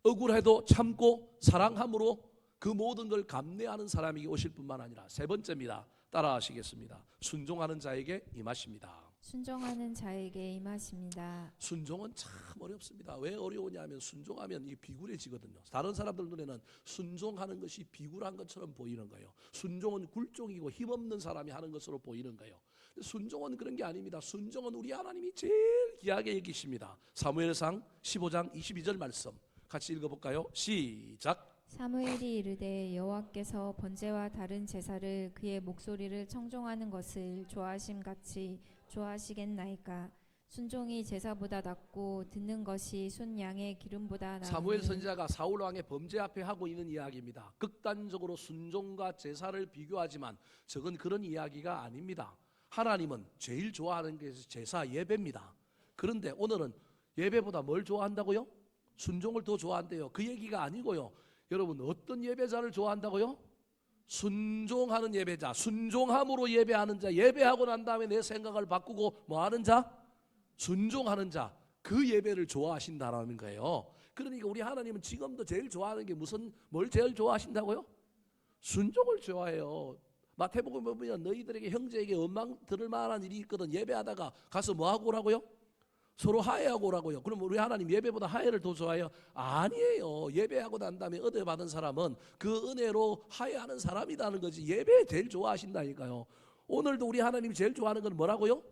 억울해도 참고 사랑함으로 그 모든 걸 감내하는 사람에게 오실 뿐만 아니라, 세 번째입니다. 따라하시겠습니다. 순종하는 자에게 임하십니다. 순종하는 자에게 임하십니다. 순종은 참 어렵습니다. 왜 어려우냐면 순종하면 이게 비굴해지거든요. 다른 사람들 눈에는 순종하는 것이 비굴한 것처럼 보이는 거예요. 순종은 굴종이고 힘없는 사람이 하는 것으로 보이는 거예요. 순종은 그런 게 아닙니다. 순종은 우리 하나님이 제일 귀하게 여기십니다. 사무엘상 15장 22절 말씀 같이 읽어볼까요? 시작. 사무엘이 이르되 여호와께서 번제와 다른 제사를 그의 목소리를 청종하는 것을 좋아하심같이 좋아하시겠나이까. 순종이 제사보다 낫고 듣는 것이 순 양의 기름보다 나으니. 사무엘 선지자가 사울 왕의 범죄 앞에 하고 있는 이야기입니다. 극단적으로 순종과 제사를 비교하지만 저건 그런 이야기가 아닙니다. 하나님은 제일 좋아하는 게 제사 예배입니다. 그런데 오늘은 예배보다 뭘 좋아한다고요? 순종을 더 좋아한대요. 그 얘기가 아니고요. 여러분, 어떤 예배자를 좋아한다고요? 순종하는 예배자, 순종함으로 예배하는 자, 예배하고 난 다음에 내 생각을 바꾸고 뭐 하는 자? 순종하는 자, 그 예배를 좋아하신다라는 거예요. 그러니까 우리 하나님은 지금도 제일 좋아하는 게 뭘 제일 좋아하신다고요? 순종을 좋아해요. 마태복음 보면 너희들에게 형제에게 원망 들을 만한 일이 있거든 예배하다가 가서 뭐 하고 오라고요? 서로 화해하고 오라고요. 그럼 우리 하나님 예배보다 화해를 더 좋아해요? 아니에요. 예배하고 난 다음에 은혜 받은 사람은 그 은혜로 화해하는 사람이라는 거지. 예배 제일 좋아하신다니까요. 오늘도 우리 하나님이 제일 좋아하는 건 뭐라고요?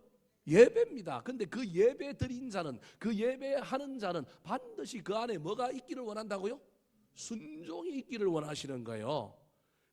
예배입니다. 근데 그 예배 드린 자는, 그 예배하는 자는 반드시 그 안에 뭐가 있기를 원한다고요? 순종이 있기를 원하시는 거예요.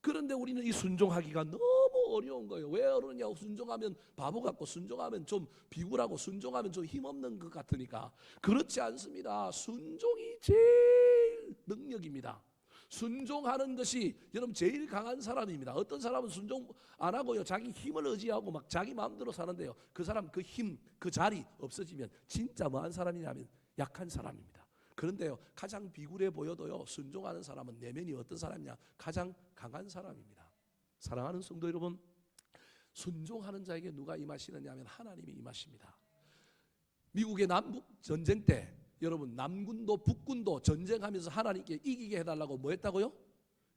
그런데 우리는 이 순종하기가 너무 어려운 거예요. 왜 어려우냐고. 순종하면 바보 같고, 순종하면 좀 비굴하고, 순종하면 좀 힘없는 것 같으니까. 그렇지 않습니다. 순종이 제일 능력입니다. 순종하는 것이 여러분 제일 강한 사람입니다. 어떤 사람은 순종 안 하고요, 자기 힘을 의지하고 막 자기 마음대로 사는데요, 그 사람 그 힘, 그 자리 없어지면 진짜 뭐한 사람이냐면 약한 사람입니다. 그런데요, 가장 비굴해 보여도요, 순종하는 사람은 내면이 어떤 사람이냐? 가장 강한 사람입니다. 사랑하는 성도 여러분, 순종하는 자에게 누가 임하시느냐 하면 하나님이 임하십니다. 미국의 남북 전쟁 때 여러분, 남군도 북군도 전쟁하면서 하나님께 이기게 해달라고 뭐 했다고요?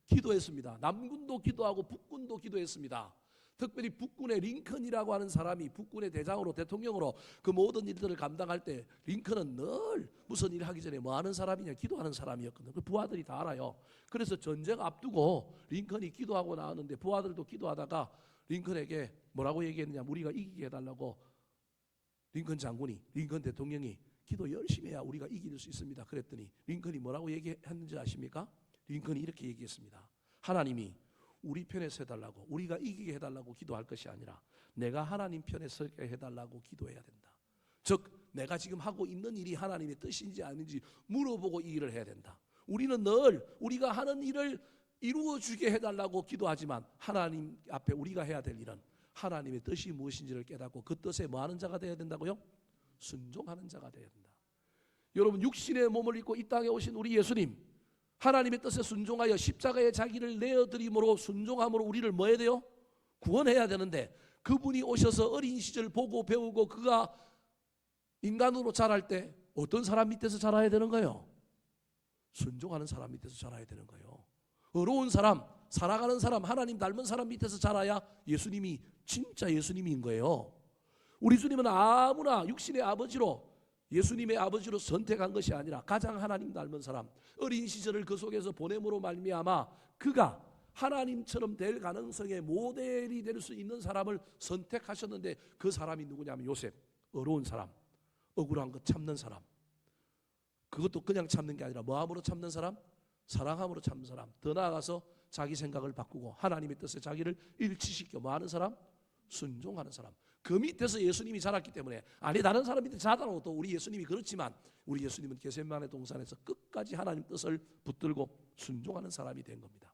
기도했습니다. 남군도 기도하고 북군도 기도했습니다. 특별히 북군의 링컨이라고 하는 사람이 북군의 대장으로, 대통령으로 그 모든 일들을 감당할 때 링컨은 늘 무슨 일 하기 전에 뭐 하는 사람이냐? 기도하는 사람이었거든요. 그 부하들이 다 알아요. 그래서 전쟁 앞두고 링컨이 기도하고 나왔는데 부하들도 기도하다가 링컨에게 뭐라고 얘기했느냐? 우리가 이기게 해달라고 링컨 장군이, 링컨 대통령이 기도 열심히 해야 우리가 이길 수 있습니다. 그랬더니 링컨이 뭐라고 얘기했는지 아십니까? 링컨이 이렇게 얘기했습니다. 하나님이 우리 편에 서해달라고, 우리가 이기게 해달라고 기도할 것이 아니라 내가 하나님 편에 서게 해달라고 기도해야 된다. 즉 내가 지금 하고 있는 일이 하나님의 뜻인지 아닌지 물어보고 이 일을 해야 된다. 우리는 늘 우리가 하는 일을 이루어주게 해달라고 기도하지만 하나님 앞에 우리가 해야 될 일은 하나님의 뜻이 무엇인지를 깨닫고 그 뜻에 뭐하는 자가 되어야 된다고요? 순종하는 자가 되어야 된다. 여러분, 육신의 몸을 입고 이 땅에 오신 우리 예수님, 하나님의 뜻에 순종하여 십자가에 자기를 내어드림으로, 순종함으로 우리를 뭐 해야 돼요? 구원해야 되는데, 그분이 오셔서 어린 시절 보고 배우고 그가 인간으로 자랄 때 어떤 사람 밑에서 자라야 되는 거예요? 순종하는 사람 밑에서 자라야 되는 거예요. 어려운 사람, 살아가는 사람, 하나님 닮은 사람 밑에서 자라야 예수님이 진짜 예수님인 거예요. 우리 주님은 아무나 육신의 아버지로, 예수님의 아버지로 선택한 것이 아니라 가장 하나님 닮은 사람, 어린 시절을 그 속에서 보냄으로 말미암아 그가 하나님처럼 될 가능성의 모델이 될 수 있는 사람을 선택하셨는데, 그 사람이 누구냐면 요셉. 어려운 사람, 억울한 것 참는 사람. 그것도 그냥 참는 게 아니라 뭐함으로 참는 사람? 사랑함으로 참는 사람. 더 나아가서 자기 생각을 바꾸고 하나님의 뜻에 자기를 일치시켜 뭐 하는 사람? 순종하는 사람. 그 밑에서 예수님이 자랐기 때문에, 아니 다른 사람 밑에 자라고 또 우리 예수님이 그렇지만 우리 예수님은 겟세마네 동산에서 끝까지 하나님 뜻을 붙들고 순종하는 사람이 된 겁니다.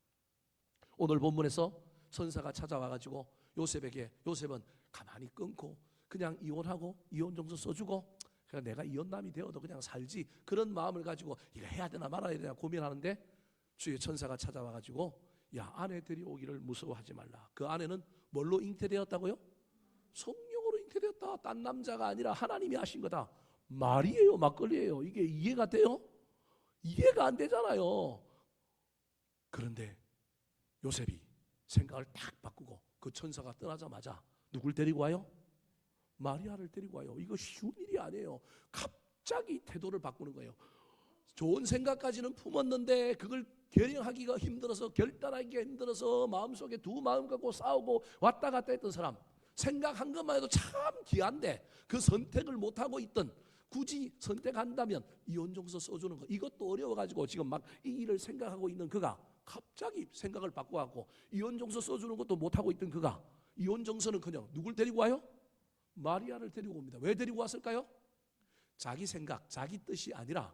오늘 본문에서 선사가 찾아와가지고 요셉에게, 요셉은 가만히 끊고 그냥 이혼하고 이혼 정서 써주고 그냥 내가 이혼남이 되어도 그냥 살지, 그런 마음을 가지고 이거 해야 되나 말아야 되나 고민하는데 주의 천사가 찾아와가지고 야, 아내 데려오기를 무서워하지 말라. 그 아내는 뭘로 잉태되었다고요? 성령으로 잉태되었다. 딴 남자가 아니라 하나님이 하신 거다. 말이에요, 막걸리예요. 이게 이해가 돼요? 이해가 안 되잖아요. 그런데 요셉이 생각을 딱 바꾸고 그 천사가 떠나자마자 누굴 데리고 와요? 마리아를 데리고 와요. 이거 쉬운 일이 아니에요. 갑자기 태도를 바꾸는 거예요. 좋은 생각까지는 품었는데 그걸 결정하기가 힘들어서, 결단하기가 힘들어서 마음속에 두 마음 갖고 싸우고 왔다 갔다 했던 사람, 생각한 것만 해도 참 귀한데 그 선택을 못하고 있던, 굳이 선택한다면 이혼정서 써주는 거, 이것도 어려워가지고 지금 막 이 일을 생각하고 있는 그가 갑자기 생각을 바꿔갖고 이혼정서 써주는 것도 못하고 있던 그가 이혼정서는커녕 누굴 데리고 와요? 마리아를 데리고 옵니다. 왜 데리고 왔을까요? 자기 생각, 자기 뜻이 아니라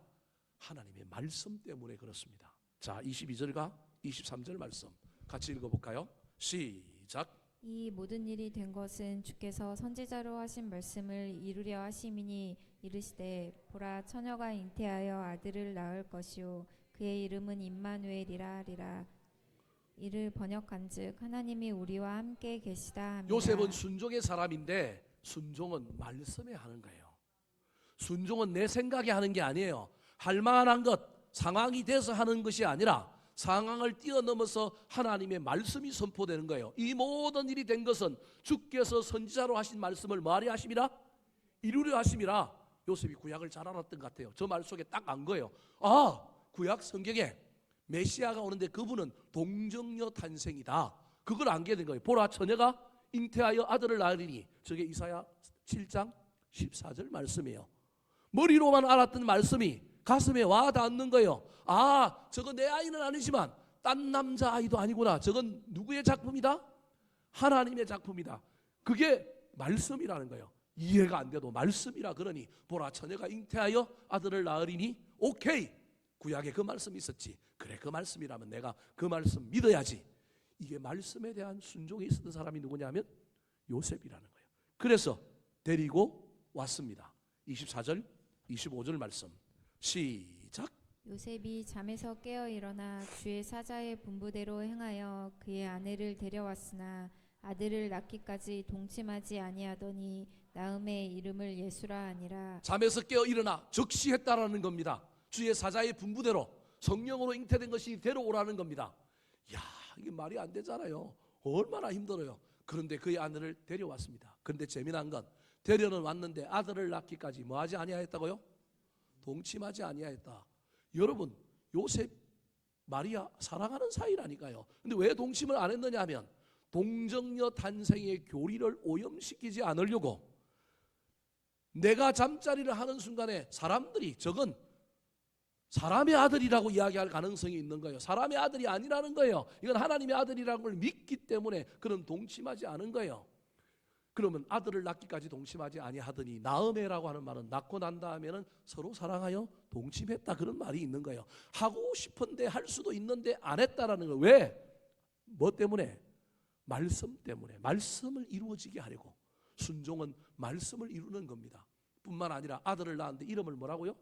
하나님의 말씀 때문에 그렇습니다. 자, 22절과 23절 말씀 같이 읽어볼까요? 시작. 이 모든 일이 된 것은 주께서 선지자로 하신 말씀을 이루려 하심이니, 이르시되 보라, 처녀가 잉태하여 아들을 낳을 것이요 그의 이름은 임마누엘이라 하리라. 이를 번역한즉 하나님이 우리와 함께 계시다 합니다. 요셉은 순종의 사람인데 순종은 말씀에 하는 거예요. 순종은 내 생각에 하는 게 아니에요. 할 만한 것, 상황이 돼서 하는 것이 아니라 상황을 뛰어넘어서 하나님의 말씀이 선포되는 거예요. 이 모든 일이 된 것은 주께서 선지자로 하신 말씀을 뭐하려 하심이라? 이루려 하심이라. 요셉이 구약을 잘 알았던 것 같아요. 저 말 속에 딱 안 거예요. 아, 구약 성경에 메시아가 오는데 그분은 동정녀 탄생이다. 그걸 안게 된 거예요. 보라, 처녀가 잉태하여 아들을 낳으리니. 저게 이사야 7장 14절 말씀이에요. 머리로만 알았던 말씀이 가슴에 와 닿는 거예요. 아, 저거 내 아이는 아니지만 딴 남자 아이도 아니구나. 저건 누구의 작품이다? 하나님의 작품이다. 그게 말씀이라는 거예요. 이해가 안 돼도 말씀이라 그러니 보라, 처녀가 잉태하여 아들을 낳으리니. 오케이, 구약에 그 말씀이 있었지. 그래, 그 말씀이라면 내가 그 말씀 믿어야지. 이게 말씀에 대한 순종이 있었던 사람이 누구냐면 요셉이라는 거예요. 그래서 데리고 왔습니다. 24절 25절 말씀 시작. 요셉이 잠에서 깨어 일어나 주의 사자의 분부대로 행하여 그의 아내를 데려왔으나 아들을 낳기까지 동침하지 아니하더니 낳음의 이름을 예수라 하니라. 잠에서 깨어 일어나 즉시 했다라는 겁니다. 주의 사자의 분부대로 성령으로 잉태된 것이 데려오라는 겁니다. 야, 이게 말이 안 되잖아요. 얼마나 힘들어요. 그런데 그의 아내를 데려왔습니다. 그런데 재미난 건 데려는 왔는데 아들을 낳기까지 뭐하지 아니하였다고요? 동침하지 아니하였다. 여러분, 요셉 마리아 사랑하는 사이라니까요. 근데 왜 동침을 안 했느냐 하면 동정녀 탄생의 교리를 오염시키지 않으려고. 내가 잠자리를 하는 순간에 사람들이 저건 사람의 아들이라고 이야기할 가능성이 있는 거예요. 사람의 아들이 아니라는 거예요. 이건 하나님의 아들이라는 걸 믿기 때문에 그는 동침하지 않은 거예요. 그러면 아들을 낳기까지 동침하지 아니하더니 나음해라고 하는 말은 낳고 난 다음에는 서로 사랑하여 동침했다, 그런 말이 있는 거예요. 하고 싶은데 할 수도 있는데 안 했다라는 거예요. 왜? 뭐 때문에? 말씀 때문에. 말씀을 이루어지게 하려고. 순종은 말씀을 이루는 겁니다. 뿐만 아니라 아들을 낳았는데 이름을 뭐라고요?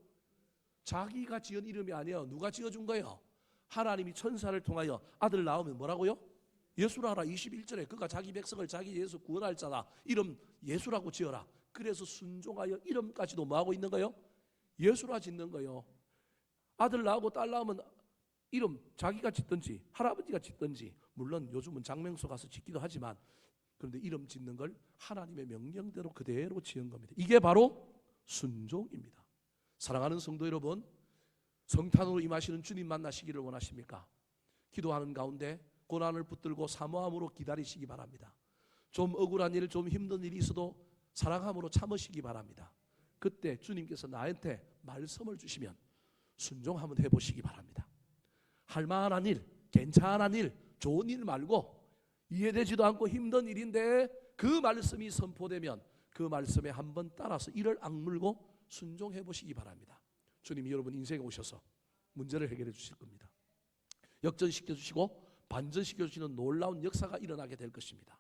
자기가 지은 이름이 아니에요. 누가 지어준 거예요? 하나님이 천사를 통하여 아들 낳으면 뭐라고요? 예수라 하라. 21절에 그가 자기 백성을 자기 예수 구원할 자다. 이름 예수라고 지어라. 그래서 순종하여 이름까지도 뭐하고 있는 거예요? 예수라 짓는 거예요. 아들 낳고 딸 낳으면 이름 자기가 짓든지 할아버지가 짓든지, 물론 요즘은 장명소 가서 짓기도 하지만, 그런데 이름 짓는 걸 하나님의 명령대로 그대로 지은 겁니다. 이게 바로 순종입니다. 사랑하는 성도 여러분, 성탄으로 임하시는 주님 만나시기를 원하십니까? 기도하는 가운데 고난을 붙들고 사모함으로 기다리시기 바랍니다. 좀 억울한 일, 좀 힘든 일이 있어도 사랑함으로 참으시기 바랍니다. 그때 주님께서 나한테 말씀을 주시면 순종 한번 해보시기 바랍니다. 할만한 일, 괜찮은 일, 좋은 일 말고 이해되지도 않고 힘든 일인데 그 말씀이 선포되면 그 말씀에 한번 따라서 이를 악물고 순종해 보시기 바랍니다. 주님이 여러분 인생에 오셔서 문제를 해결해 주실 겁니다. 역전시켜 주시고 반전시켜 주시는 놀라운 역사가 일어나게 될 것입니다.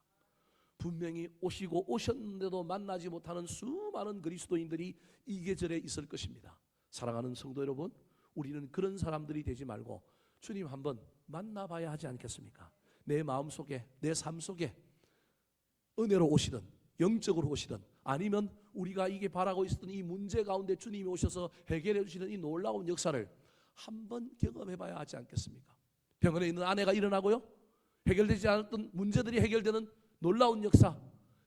분명히 오시고 오셨는데도 만나지 못하는 수많은 그리스도인들이 이 계절에 있을 것입니다. 사랑하는 성도 여러분, 우리는 그런 사람들이 되지 말고 주님 한번 만나봐야 하지 않겠습니까? 내 마음속에, 내 삶 속에 은혜로 오시든 영적으로 오시든 아니면 우리가 이게 바라고 있었던 이 문제 가운데 주님이 오셔서 해결해 주시는 이 놀라운 역사를 한번 경험해 봐야 하지 않겠습니까? 병원에 있는 아내가 일어나고요, 해결되지 않았던 문제들이 해결되는 놀라운 역사.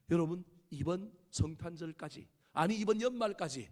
여러분, 이번 성탄절까지, 아니 이번 연말까지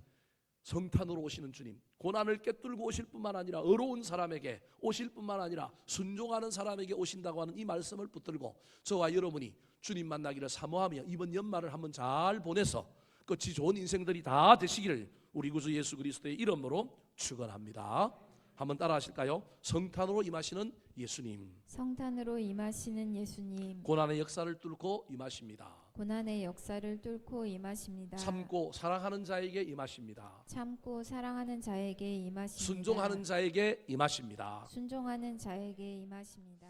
성탄으로 오시는 주님, 고난을 꿰뚫고 오실 뿐만 아니라 어려운 사람에게 오실 뿐만 아니라 순종하는 사람에게 오신다고 하는 이 말씀을 붙들고 저와 여러분이 주님 만나기를 사모하며 이번 연말을 한번 잘 보내서 끝이 좋은 인생들이 다 되시기를 우리 구주 예수 그리스도의 이름으로 축원합니다. 한번 따라 하실까요? 성탄으로 임하시는 예수님, 성탄으로 임하시는 예수님, 고난의 역사를 뚫고 임하십니다. 고난의 역사를 뚫고 임하십니다. 참고 사랑하는 자에게 임하십니다. 참고 사랑하는 자에게 임하십니다. 순종하는 자에게 임하십니다. 순종하는 자에게 임하십니다.